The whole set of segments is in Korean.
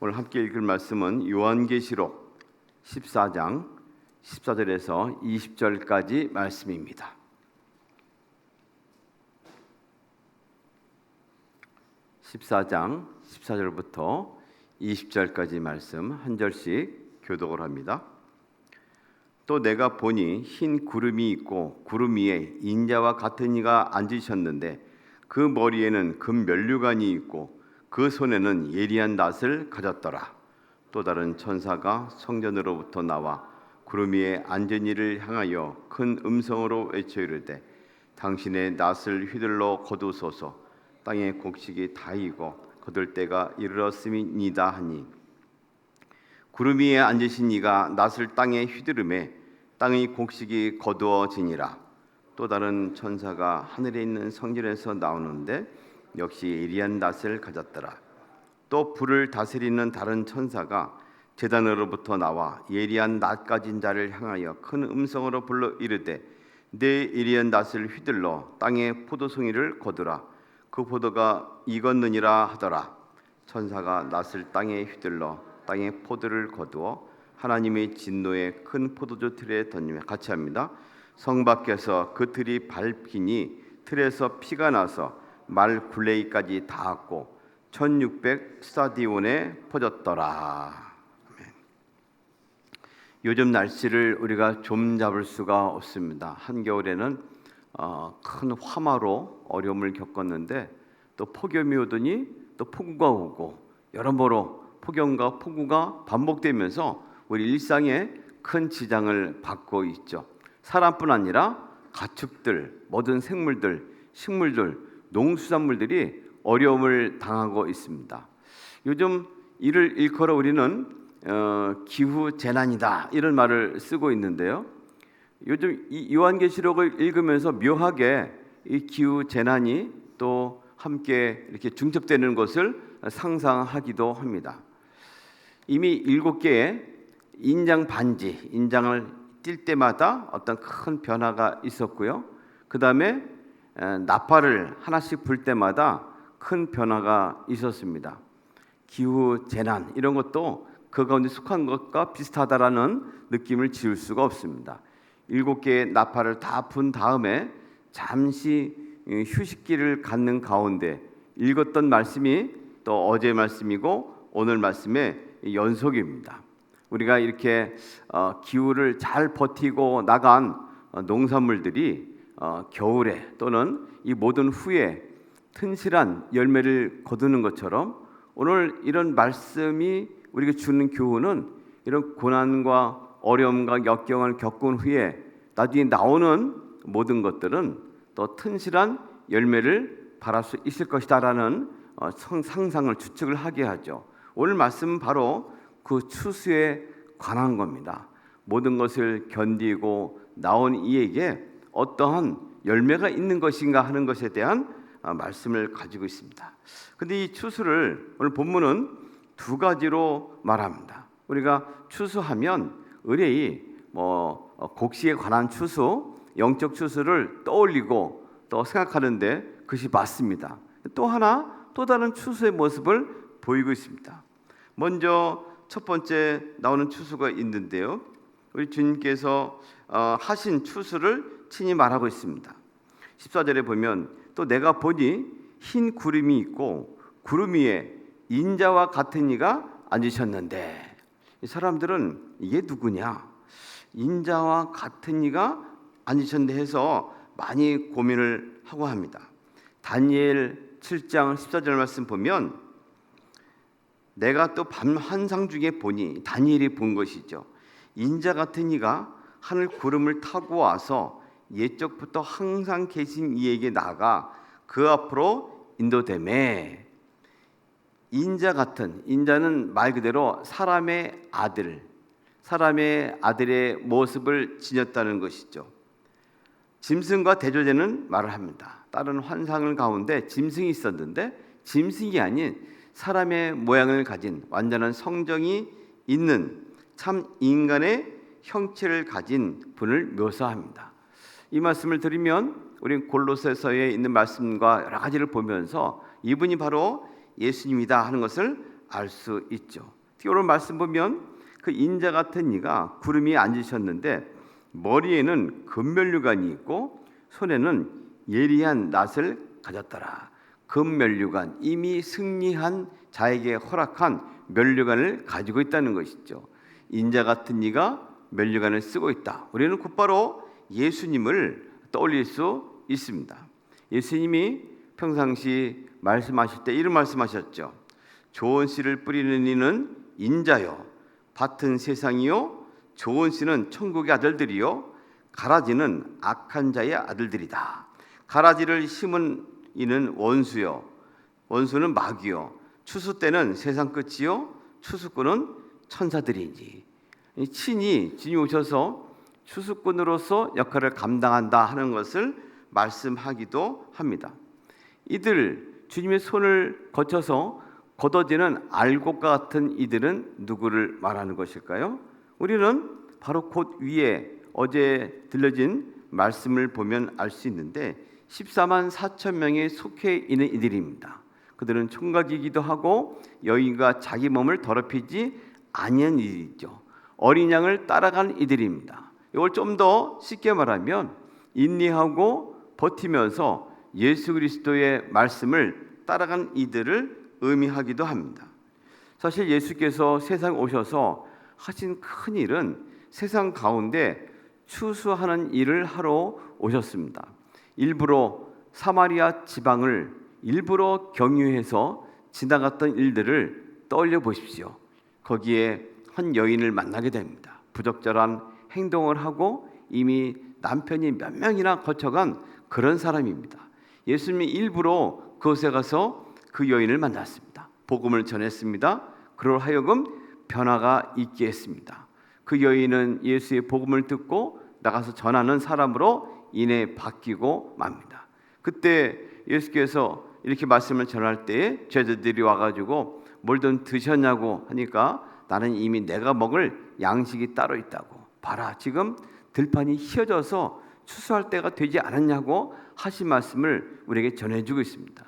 오늘 함께 읽을 말씀은 요한계시록 14장 14절에서 20절까지 말씀입니다. 14장 14절부터 20절까지 말씀 한 절씩 교독을 합니다. 또 내가 보니 흰 구름이 있고 구름 위에 인자와 같은 이가 앉으셨는데 그 머리에는 금 면류관이 있고 그 손에는 예리한 낫을 가졌더라. 또 다른 천사가 성전으로부터 나와 구름 위에 앉은 이를 향하여 큰 음성으로 외쳐 이르되 당신의 낫을 휘둘러 거두소서. 땅의 곡식이 다 익어 거둘 때가 이르렀음이니이다 하니 구름 위에 앉으신 이가 낫을 땅에 휘두르매 땅의 곡식이 거두어지니라. 또 다른 천사가 하늘에 있는 성전에서 나오는데 역시 예리한 낫을 가졌더라. 또 불을 다스리는 다른 천사가 제단으로부터 나와 예리한 낫 가진 자를 향하여 큰 음성으로 불러 이르되 내 예리한 낫을 휘둘러 땅에 포도송이를 거두라. 그 포도가 익었느니라 하더라. 천사가 낫을 땅에 휘둘러 땅에 포도를 거두어 하나님의 진노의 큰 포도주 틀에 던지며 같이 합니다. 성 밖에서 그 틀이 밟히니 틀에서 피가 나서 말 굴레이까지 닿았고 1600 스타디온에 퍼졌더라. 아멘. 요즘 날씨를 우리가 좀 잡을 수가 없습니다. 한겨울에는 큰 화마로 어려움을 겪었는데 또 폭염이 오더니 또 폭우가 오고 여러모로 폭염과 폭우가 반복되면서 우리 일상에 큰 지장을 받고 있죠. 사람뿐 아니라 가축들, 모든 생물들, 식물들, 농수산물들이 어려움을 당하고 있습니다. 요즘 이를 일컬어 우리는 기후 재난이다 이런 말을 쓰고 있는데요. 요즘 이 요한계시록을 읽으면서 묘하게 이 기후 재난이 또 함께 이렇게 중첩되는 것을 상상하기도 합니다. 이미 7개의 인장 반지, 인장을 띌 때마다 어떤 큰 변화가 있었고요. 그 다음에 나팔을 하나씩 불 때마다 큰 변화가 있었습니다. 기후 재난 이런 것도 그 가운데 속한 것과 비슷하다라는 느낌을 지울 수가 없습니다. 7개의 나팔을 다 분 다음에 잠시 휴식기를 갖는 가운데 읽었던 말씀이 또 어제 말씀이고 오늘 말씀의 연속입니다. 우리가 이렇게 기후를 잘 버티고 나간 농산물들이 겨울에 또는 이 모든 후에 튼실한 열매를 거두는 것처럼 오늘 이런 말씀이 우리가 주는 교훈은 이런 고난과 어려움과 역경을 겪은 후에 나중에 나오는 모든 것들은 또 튼실한 열매를 발할 수 있을 것이다라는 상상을 추측을 하게 하죠. 오늘 말씀은 바로 그 추수에 관한 겁니다. 모든 것을 견디고 나온 이에게 어떠한 열매가 있는 것인가 하는 것에 대한 말씀을 가지고 있습니다. 그런데 이 추수를 오늘 본문은 두 가지로 말합니다. 우리가 추수하면 의뢰이 곡식에 관한 추수, 영적 추수를 떠올리고 또 생각하는데 그것이 맞습니다. 또 다른 추수의 모습을 보이고 있습니다. 먼저 첫 번째 나오는 추수가 있는데요. 우리 주님께서 하신 추수를 친히 말하고 있습니다. 14절에 보면 또 내가 보니 흰 구름이 있고 구름 위에 인자와 같은 이가 앉으셨는데 이 사람들은 이게 누구냐? 인자와 같은 이가 앉으셨는데 해서 많이 고민을 하고 합니다. 다니엘 7장 14절 말씀 보면 내가 또 밤 환상 중에 보니 다니엘이 본 것이죠. 인자 같은 이가 하늘 구름을 타고 와서 옛적부터 항상 계신 이에게 나가 그 앞으로 인도되매 인자 같은 인자는 말 그대로 사람의 아들의 모습을 지녔다는 것이죠. 짐승과 대조되는 말을 합니다. 다른 환상을 가운데 짐승이 있었는데 짐승이 아닌 사람의 모양을 가진 완전한 성정이 있는 참 인간의 형체를 가진 분을 묘사합니다. 이 말씀을 드리면 우리는 골로새서에 있는 말씀과 여러 가지를 보면서 이분이 바로 예수님이다 하는 것을 알 수 있죠. 특히 오늘 말씀 보면 그 인자 같은 이가 구름이 앉으셨는데 머리에는 금면류관이 있고 손에는 예리한 낫을 가졌더라. 금면류관, 이미 승리한 자에게 허락한 면류관을 가지고 있다는 것이죠. 인자 같은 이가 면류관을 쓰고 있다. 우리는 곧바로 예수님을 떠올릴 수 있습니다. 예수님이 평상시 말씀하실 때 이런 말씀하셨죠. 좋은 씨를 뿌리는 이는 인자요, 밭은 세상이요, 좋은 씨는 천국의 아들들이요, 가라지는 악한 자의 아들들이다. 가라지를 심은 이는 원수요, 원수는 마귀요, 추수 때는 세상 끝이요, 추수꾼은 천사들이니. 친히 주님이 오셔서 추수꾼으로서 역할을 감당한다 하는 것을 말씀하기도 합니다. 이들 주님의 손을 거쳐서 걷어지는 알곡과 같은 이들은 누구를 말하는 것일까요? 우리는 바로 곧 위에 어제 들려진 말씀을 보면 알 수 있는데 14만 4천 명에 속해 있는 이들입니다. 그들은 총각이기도 하고 여인과 자기 몸을 더럽히지 아니한 이들이죠. 어린 양을 따라간 이들입니다. 이걸 좀 더 쉽게 말하면 인내하고 버티면서 예수 그리스도의 말씀을 따라간 이들을 의미하기도 합니다. 사실 예수께서 세상에 오셔서 하신 큰 일은 세상 가운데 추수하는 일을 하러 오셨습니다. 일부러 사마리아 지방을 일부러 경유해서 지나갔던 일들을 떠올려 보십시오. 거기에 한 여인을 만나게 됩니다. 부적절한 행동을 하고 이미 남편이 몇 명이나 거쳐간 그런 사람입니다. 예수님이 일부러 그곳에 가서 그 여인을 만났습니다. 복음을 전했습니다. 그로 하여금 변화가 있게 했습니다. 그 여인은 예수의 복음을 듣고 나가서 전하는 사람으로 인해 바뀌고 맙니다. 그때 예수께서 이렇게 말씀을 전할 때에 제자들이 와가지고 뭘 좀 드셨냐고 하니까 나는 이미 내가 먹을 양식이 따로 있다고. 봐라, 지금 들판이 휘어져서 추수할 때가 되지 않았냐고 하신 말씀을 우리에게 전해주고 있습니다.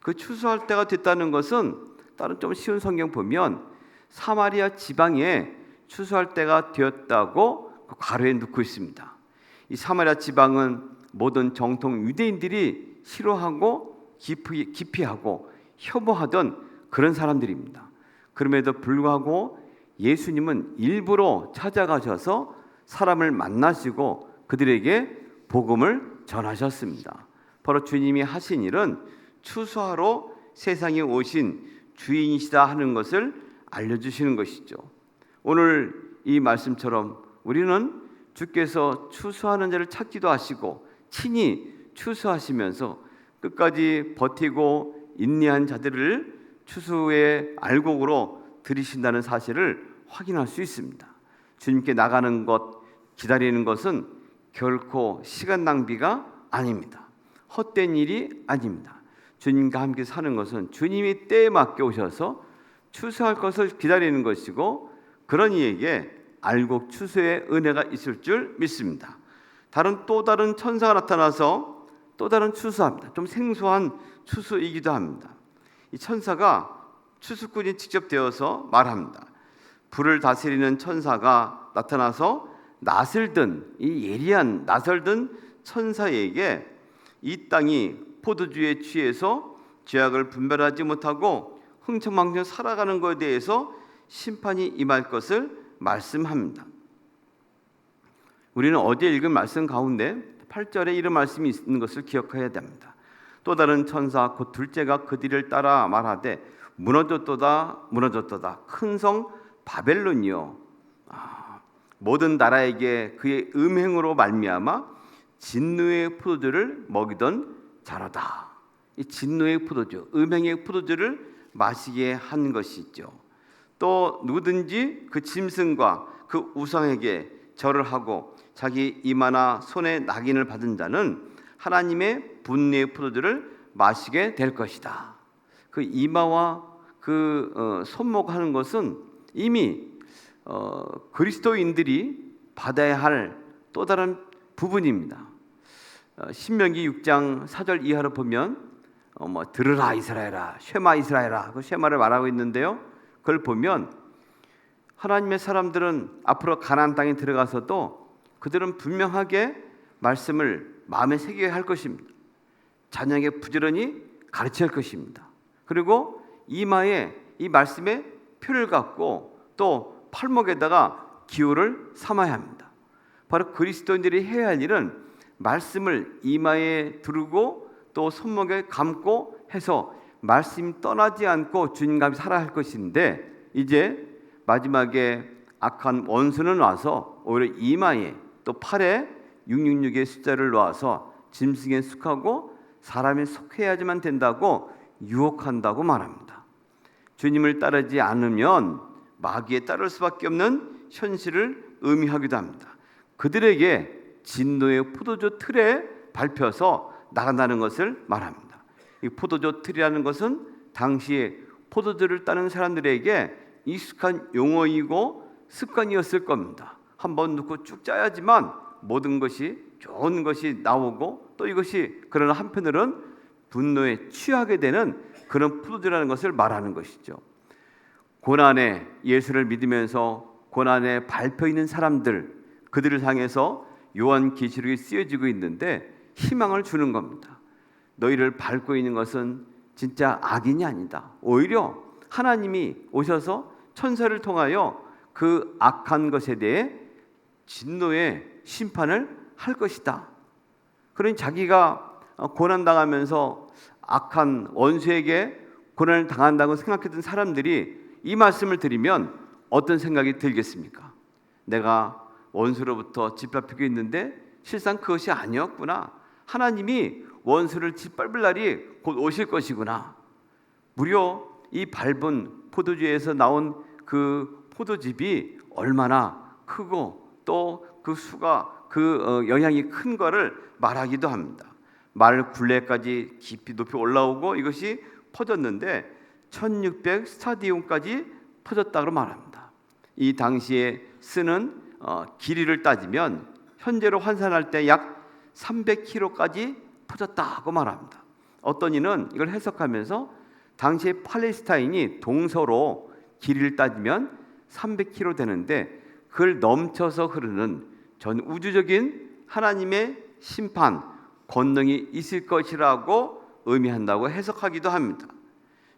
그 추수할 때가 됐다는 것은 다른 좀 쉬운 성경 보면 사마리아 지방에 추수할 때가 되었다고 그 괄호에 넣고 있습니다. 이 사마리아 지방은 모든 정통 유대인들이 싫어하고 기피하고 혐오하던 그런 사람들입니다. 그럼에도 불구하고 예수님은 일부러 찾아가셔서 사람을 만나시고 그들에게 복음을 전하셨습니다. 바로 주님이 하신 일은 추수하러 세상에 오신 주인이시다 하는 것을 알려주시는 것이죠. 오늘 이 말씀처럼 우리는 주께서 추수하는 자를 찾기도 하시고 친히 추수하시면서 끝까지 버티고 인내한 자들을 추수의 알곡으로 들이신다는 사실을 확인할 수 있습니다. 주님께 나가는 것, 기다리는 것은 결코 시간 낭비가 아닙니다. 헛된 일이 아닙니다. 주님과 함께 사는 것은 주님이 때에 맞게 오셔서 추수할 것을 기다리는 것이고 그런 이에게 알곡 추수의 은혜가 있을 줄 믿습니다. 또 다른 천사가 나타나서 또 다른 추수합니다. 좀 생소한 추수이기도 합니다. 이 천사가 추수꾼이 직접 되어서 말합니다. 불을 다스리는 천사가 나타나서 낫을 든 이 예리한 낫을 든 천사에게 이 땅이 포도주에 취해서 죄악을 분별하지 못하고 흥청망청 살아가는 것에 대해서 심판이 임할 것을 말씀합니다. 우리는 어제 읽은 말씀 가운데 8절에 이런 말씀이 있는 것을 기억해야 됩니다. 또 다른 천사 곧 둘째가 그 뒤를 따라 말하되 무너졌도다 무너졌도다 큰 성 바벨론이요 모든 나라에게 그의 음행으로 말미암아 진노의 포도주를 먹이던 자로다. 이 진노의 포도주, 음행의 포도주를 마시게 한 것이죠. 또 누구든지 그 짐승과 그 우상에게 절을 하고 자기 이마나 손에 낙인을 받은 자는 하나님의 분노의 포도주를 마시게 될 것이다. 그 이마와 그 손목하는 것은 이미 그리스도인들이 받아야 할 또 다른 부분입니다. 신명기 6장 4절 이하로 보면 들으라 이스라엘아 쉐마 이스라엘아 그 쉐마를 말하고 있는데요. 그걸 보면 하나님의 사람들은 앞으로 가나안 땅에 들어가서도 그들은 분명하게 말씀을 마음에 새겨야 할 것입니다. 자녀에게 부지런히 가르쳐야 할 것입니다. 그리고 이마에 이 말씀의 표를 갖고 또 팔목에다가 기호를 삼아야 합니다. 바로 그리스도인들이 해야 할 일은 말씀을 이마에 두르고 또 손목에 감고 해서 말씀이 떠나지 않고 주님과 함께 살아야 할 것인데, 이제 마지막에 악한 원수는 와서 오히려 이마에 또 팔에 666의 숫자를 놓아서 짐승에 속하고 사람에 속해야지만 된다고 유혹한다고 말합니다. 주님을 따르지 않으면 마귀에 따를 수밖에 없는 현실을 의미하기도 합니다. 그들에게 진노의 포도주 틀에 밟혀서 나간다는 것을 말합니다. 이 포도주 틀이라는 것은 당시에 포도주를 따는 사람들에게 익숙한 용어이고 습관이었을 겁니다. 한번 넣고 쭉 짜야지만 모든 것이 좋은 것이 나오고 또 이것이 그러나 한편으로는 분노에 취하게 되는 그런 포도주라는 것을 말하는 것이죠. 고난에 예수를 믿으면서 고난에 밟혀 있는 사람들, 그들을 향해서 요한계시록이 쓰여지고 있는데 희망을 주는 겁니다. 너희를 밟고 있는 것은 진짜 악인이 아니다. 오히려 하나님이 오셔서 천사를 통하여 그 악한 것에 대해 진노의 심판을 할 것이다. 그러니 자기가 고난당하면서 악한 원수에게 고난을 당한다고 생각했던 사람들이 이 말씀을 들으면 어떤 생각이 들겠습니까? 내가 원수로부터 짓밟히고 있는데 실상 그것이 아니었구나. 하나님이 원수를 짓밟을 날이 곧 오실 것이구나. 무려 이 밟은 포도주에서 나온 그 포도즙이 얼마나 크고 또 그 수가 영향이 큰 거를 말하기도 합니다. 말 굴레까지 깊이 높이 올라오고 이것이 퍼졌는데 1600 스타디움까지 퍼졌다고 말합니다. 이 당시에 쓰는 길이를 따지면 현재로 환산할 때 약 300km까지 퍼졌다고 말합니다. 어떤 이는 이걸 해석하면서 당시에 팔레스타인이 동서로 길이를 따지면 300km 되는데 그걸 넘쳐서 흐르는 전 우주적인 하나님의 심판, 권능이 있을 것이라고 의미한다고 해석하기도 합니다.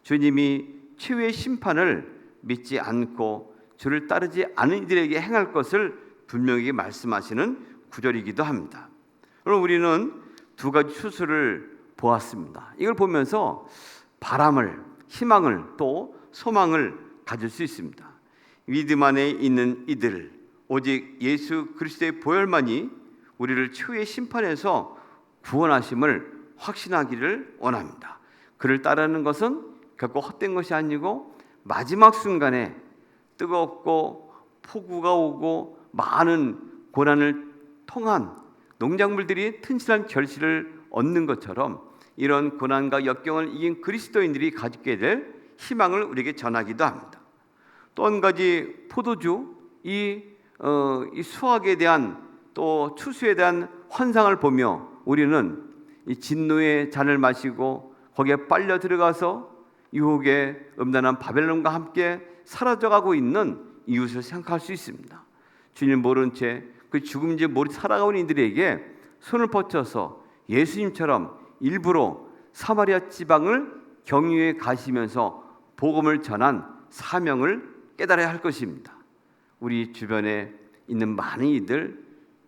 주님이 최후의 심판을 믿지 않고 주를 따르지 않은 이들에게 행할 것을 분명히 말씀하시는 구절이기도 합니다. 그럼 우리는 두 가지 추수를 보았습니다. 이걸 보면서 바람을, 희망을 또 소망을 가질 수 있습니다. 믿음 안에 있는 이들, 오직 예수 그리스도의 보혈만이 우리를 최후의 심판에서 구원하심을 확신하기를 원합니다. 그를 따르는 것은 결코 헛된 것이 아니고 마지막 순간에 뜨겁고 폭우가 오고 많은 고난을 통한 농작물들이 튼실한 결실을 얻는 것처럼 이런 고난과 역경을 이긴 그리스도인들이 가지게 될 희망을 우리에게 전하기도 합니다. 또 한 가지 포도주, 이 수확에 대한 또 추수에 대한 환상을 보며 우리는 이 진노의 잔을 마시고 거기에 빨려 들어가서 유혹의 음란한 바벨론과 함께 사라져가고 있는 이웃을 생각할 수 있습니다. 주님 모른 채 그 죽음지 모르 살아가는 이들에게 손을 뻗쳐서 예수님처럼 일부러 사마리아 지방을 경유해 가시면서 복음을 전한 사명을 깨달아야 할 것입니다. 우리 주변에 있는 많은 이들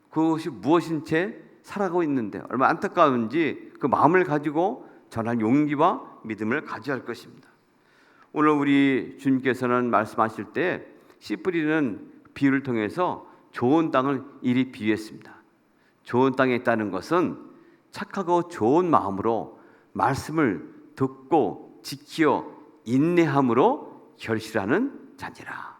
그것이 무엇인 채 살아가고 있는데 얼마나 안타까운지 그 마음을 가지고 전할 용기와 믿음을 가져야 할 것입니다. 오늘 우리 주님께서는 말씀하실 때 씨 뿌리는 비유를 통해서 좋은 땅을 이리 비유했습니다. 좋은 땅에 있다는 것은 착하고 좋은 마음으로 말씀을 듣고 지키어 인내함으로 결실하는 자니라.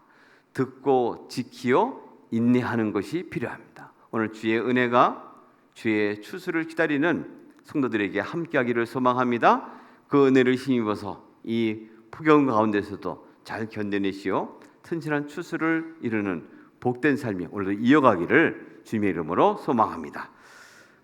듣고 지키어 인내하는 것이 필요합니다. 오늘 주의 은혜가 주의 추수를 기다리는 성도들에게 함께하기를 소망합니다. 그 은혜를 힘입어서 이 폭염 가운데서도 잘 견뎌내시어 튼실한 추수를 이루는 복된 삶이 오늘도 이어가기를 주님의 이름으로 소망합니다.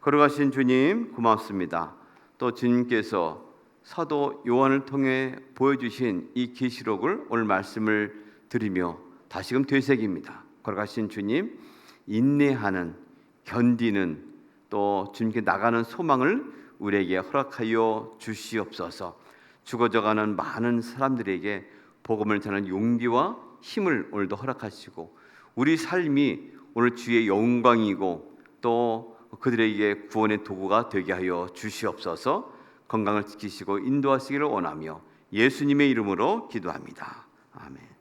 걸어가신 주님 고맙습니다. 또 주님께서 사도 요한을 통해 보여주신 이 계시록을 오늘 말씀을 드리며 다시금 되새깁니다. 걸어가신 주님, 인내하는, 견디는, 또 주님께 나가는 소망을 우리에게 허락하여 주시옵소서. 죽어져가는 많은 사람들에게 복음을 전하는 용기와 힘을 오늘도 허락하시고, 우리 삶이 오늘 주의 영광이고 또 그들에게 구원의 도구가 되게 하여 주시옵소서. 건강을 지키시고 인도하시기를 원하며 예수님의 이름으로 기도합니다. 아멘.